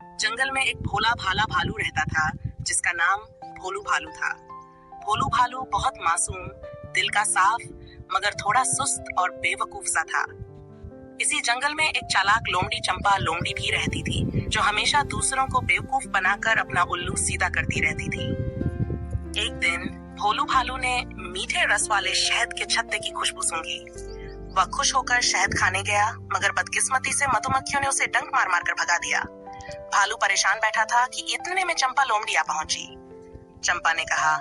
जंगल में एक भोला भाला भालू रहता था जिसका नाम भोलू भालू था। भोलू भालू बहुत मासूम, दिल का साफ, मगर थोड़ा सुस्त और बेवकूफ सा था। इसी जंगल में एक चालाक लोमड़ी चंपा लोमड़ी भी रहती थी, जो हमेशा दूसरों को बेवकूफ बनाकर अपना उल्लू सीधा करती रहती थी। एक दिन भोलू भालू ने मीठे रस वाले शहद के छत्ते की खुशबू सूंघी। वह खुश होकर शहद खाने गया, मगर बदकिस्मती से मधुमक्खियों ने उसे डंक मार मार कर भगा दिया। भालू परेशान बैठा था कि इतने में चंपा लोमड़ी आ पहुंची। चंपा ने कहा,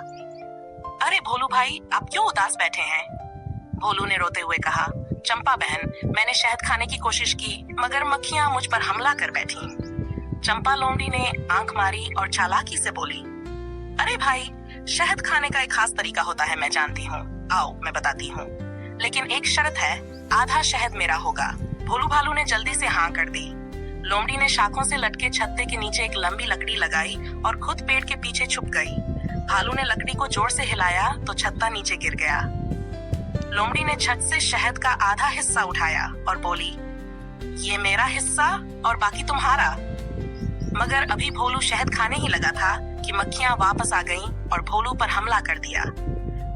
अरे भोलू भाई, आप क्यों उदास बैठे हैं? भोलू ने रोते हुए कहा, चंपा बहन, मैंने शहद खाने की कोशिश की, मगर मक्खियां मुझ पर हमला कर बैठी। चंपा लोमड़ी ने आंख मारी और चालाकी से बोली, अरे भाई, शहद खाने का एक खास तरीका होता है, मैं जानती हूँ। आओ मैं बताती हूँ, लेकिन एक शर्त है, आधा शहद मेरा होगा। भोलू भालू ने जल्दी से हाँ कर दी। लोमड़ी ने शाखों से लटके छत्ते के नीचे एक लंबी लकड़ी लगाई और खुद पेड़ के पीछे छुप गई। भालू ने लकड़ी को जोर से हिलाया तो छत्ता नीचे गिर गया। लोमड़ी ने छत से शहद का आधा हिस्सा उठाया और बोली, ये मेरा हिस्सा और बाकी तुम्हारा। मगर अभी भोलू शहद खाने ही लगा था कि मक्खियां वापस आ गईं और भोलू पर हमला कर दिया।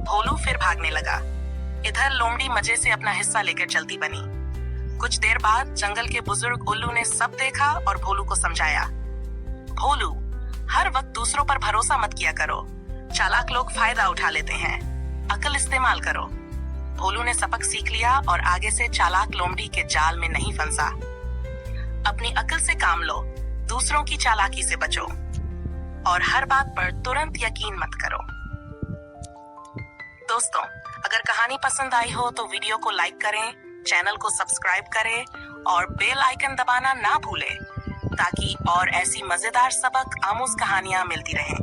भोलू फिर भागने लगा। इधर लोमड़ी मजे से अपना हिस्सा लेकर चलती बनी। कुछ देर बाद जंगल के बुजुर्ग उल्लू ने सब देखा और भोलू को समझाया, भोलू, हर वक्त दूसरों पर भरोसा मत किया करो। चालाक लोग फायदा उठा लेते हैं, अकल इस्तेमाल करो। भोलू ने सबक सीख लिया और आगे से चालाक लोमड़ी के जाल में नहीं फंसा। अपनी अकल से काम लो, दूसरों की चालाकी से बचो और हर बात पर तुरंत यकीन मत करो। दोस्तों, अगर कहानी पसंद आई हो तो वीडियो को लाइक करें, चैनल को सब्सक्राइब करें और बेल आइकन दबाना ना भूलें, ताकि और ऐसी मजेदार सबक आमूज कहानियां मिलती रहें।